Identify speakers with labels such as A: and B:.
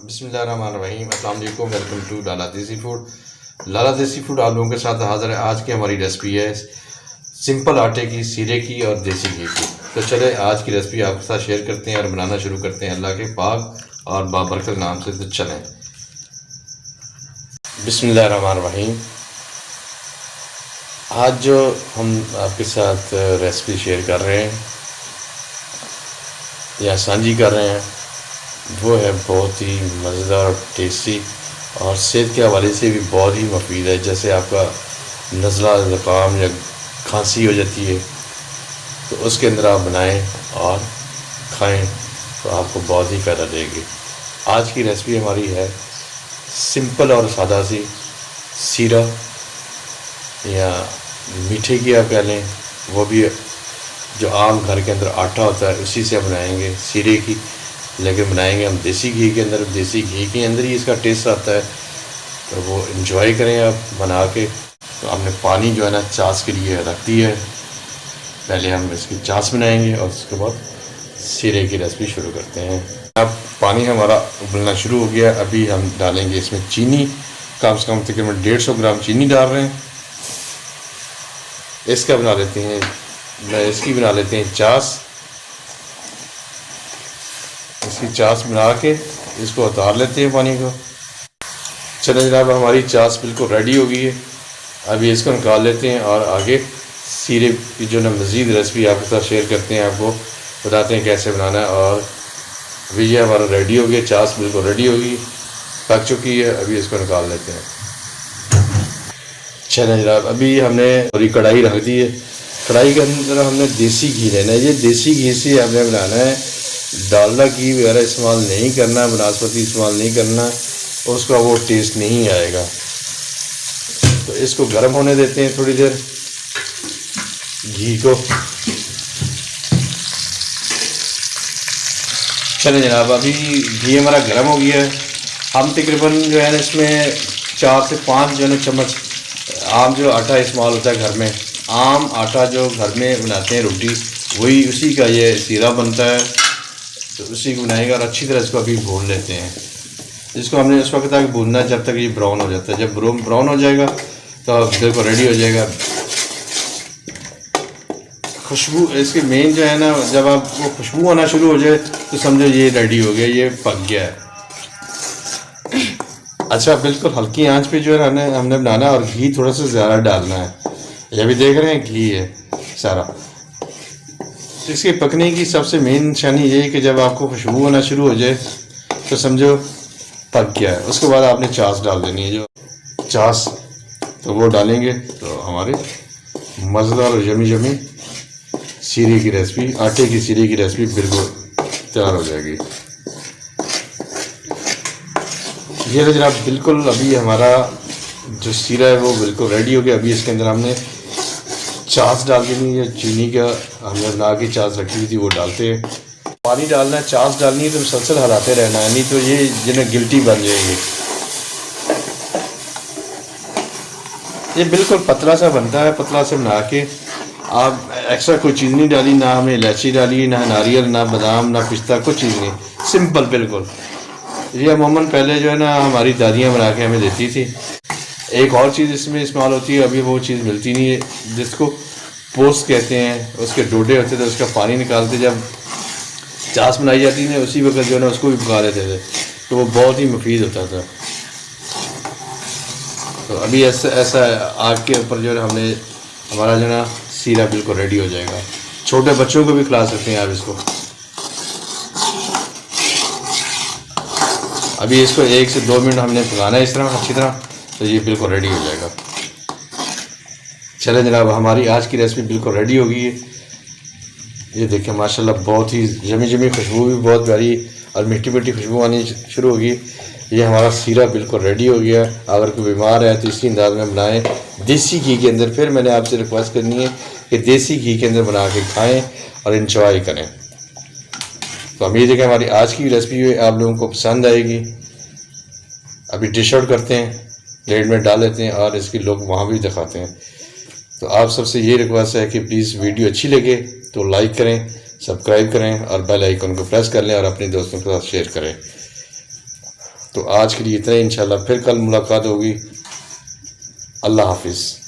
A: बिस्मिल्लाहिर्रहमानिर्रहीम, अस्सलाम वालेकुम। वेलकम टू लाला देसी फूड। लाला देसी फूड आप लोगों के साथ हाज़िर है। आज की हमारी रेसिपी है सिंपल आटे की, सीरे की और देसी घी की। तो चले आज की रेसिपी आपके साथ शेयर करते हैं और बनाना शुरू करते हैं अल्लाह के पाक और बाबरकत नाम से। तो चलें। बिस्मिल्लाहिर्रहमानिर्रहीम। आज जो हम आपके साथ रेसिपी शेयर कर रहे हैं या साझी कर रहे हैं वो है बहुत ही मज़ेदार और टेस्टी और सेहत के हवाले से भी बहुत ही मुफीद है। जैसे आपका नज़ला ज़ुकाम या खांसी हो जाती है तो उसके अंदर आप बनाएं और खाएं तो आपको बहुत ही फ़ायदा देगी। आज की रेसिपी हमारी है सिंपल और सादा सी सीरा या मीठे की आप कह लें, वो भी जो आम घर के अंदर आटा होता है उसी से बनाएंगे सीरे की, लेकिन बनाएंगे हम देसी घी के अंदर। देसी घी के अंदर ही इसका टेस्ट आता है, तो वो इन्जॉय करें आप बना के। तो हमने पानी जो है ना चाश के लिए रख दी है। पहले हम इसकी चाश बनाएंगे और उसके बाद सीरे की रेसिपी शुरू करते हैं। अब पानी हमारा उबलना शुरू हो गया। अभी हम डालेंगे इसमें चीनी, कम से कम तकरीबन 150 ग्राम चीनी डाल रहे हैं। इसका बना लेते हैं, इसकी बना लेते हैं चाश। इसकी चाश बना के इसको उतार लेते हैं पानी को। चलो जनाब, हमारी चाश बिल्कुल रेडी हो गई है। अभी इसको निकाल लेते हैं और आगे सीरे की जो ना मज़ीद रेसिपी आपके साथ शेयर करते हैं, आपको बताते हैं कैसे बनाना है। और अभी ये हमारा रेडी हो गया, चाश बिल्कुल रेडी होगी, पक चुकी है। अभी इसको निकाल लेते हैं। चलें जनाब, अभी हमने पूरी कढ़ाई रख दी है। कढ़ाई के अंदर हमने देसी घी लेना है। ये देसी घी से हमने बनाना है, डालडा घी वगैरह इस्तेमाल नहीं करना, वनस्पति इस्तेमाल नहीं करना, उसका वो टेस्ट नहीं आएगा। तो इसको गर्म होने देते हैं थोड़ी देर घी को। चलें जनाब, अभी घी हमारा गर्म हो गया है। हम तकरीबन जो है ना इसमें 4 से 5 जो है ना चम्मच आम जो आटा इस्तेमाल होता है घर में, आम आटा जो घर में बनाते हैं रोटी, वही उसी का ये सीरा बनता है। तो उसी को बनाएगा और अच्छी तरह इसको अभी भून लेते हैं। इसको हमने उस वक्त तक भूनना है जब तक ये ब्राउन हो जाता है। जब ब्राउन हो जाएगा तो बिल्कुल रेडी हो जाएगा। खुशबू इसकी मेन जो है ना, जब आप वो खुशबू आना शुरू हो जाए तो समझो ये रेडी हो गया, ये पक गया है। अच्छा, बिल्कुल हल्की आंच पे जो है ना हमने बनाना है और घी थोड़ा सा ज़्यादा डालना है। ये भी देख रहे हैं घी है सारा। इसके पकने की सबसे मेन निशानी ये है कि जब आपको खुशबू आना शुरू हो जाए तो समझो पक गया है। उसके बाद आपने चाश डाल देनी है, जो चाश तो वो डालेंगे तो हमारे मज़ेदार और यमी यमी सीरे की रेसिपी, आटे की सीरे की रेसिपी बिल्कुल तैयार हो जाएगी। ये तो जनाब बिल्कुल अभी हमारा जो सीरा है वो बिल्कुल रेडी हो गया। अभी इसके अंदर हमने चाश डाल देनी है, चीनी का हमने बना के चाश रखी हुई थी वो डालते हैं। पानी डालना है, चाश डालनी है तो मुसलसल हलाते रहना है, नहीं तो ये जिन्हें गिल्टी बन जाएगी। ये बिल्कुल पतला सा बनता है। पतला से बना के आप एक्स्ट्रा कोई चीज़ नहीं डाली, ना हमने इलायची डाली, ना नारियल, ना बादाम, ना पिस्ता, कुछ चीज़ नहीं, सिंपल बिल्कुल। ये अमूमन पहले जो है ना हमारी दादियाँ बना के हमें देती थी। एक और चीज़ इसमें इस्तेमाल होती है, अभी वो चीज़ मिलती नहीं है, जिसको पोस्ट कहते हैं। उसके डोडे होते थे, उसका पानी निकालते जब चाश बनाई जाती थी उसी वक्त जो है ना उसको भी पका लेते थे, तो वो बहुत ही मुफीद होता था। तो अभी ऐसा आग के ऊपर जो है हमने हमारा जो है ना सीरा बिल्कुल रेडी हो जाएगा। छोटे बच्चों को भी खिला सकते हैं आप इसको। अभी इसको 1 से 2 मिनट हमने पकाना है इस तरह अच्छी तरह, तो ये बिल्कुल रेडी हो जाएगा। चलें जनाब, हमारी आज की रेसिपी बिल्कुल रेडी हो गई है। ये देखें माशाल्लाह, बहुत ही यमी यमी खुशबू भी बहुत प्यारी और मीठी मीठी खुशबू आनी शुरू होगी। ये हमारा सीरा बिल्कुल रेडी हो गया। अगर कोई बीमार है तो इसी अंदाज में बनाएं देसी घी के अंदर। फिर मैंने आपसे रिक्वेस्ट करनी है कि देसी घी के अंदर बना के खाएँ और इंजॉय करें। तो उम्मीद है कि हमारी आज की रेसिपी आप लोगों को पसंद आएगी। अभी डिश आउट करते हैं, प्लेट में डाल लेते हैं और इसकी लोग वहाँ भी दिखाते हैं। तो आप सबसे ये रिक्वेस्ट है कि प्लीज़ वीडियो अच्छी लगे तो लाइक करें, सब्सक्राइब करें और बेल आइकन को प्रेस कर लें और अपने दोस्तों के साथ शेयर करें। तो आज के लिए इतना ही, इंशाल्लाह फिर कल मुलाकात होगी। अल्लाह हाफिज़।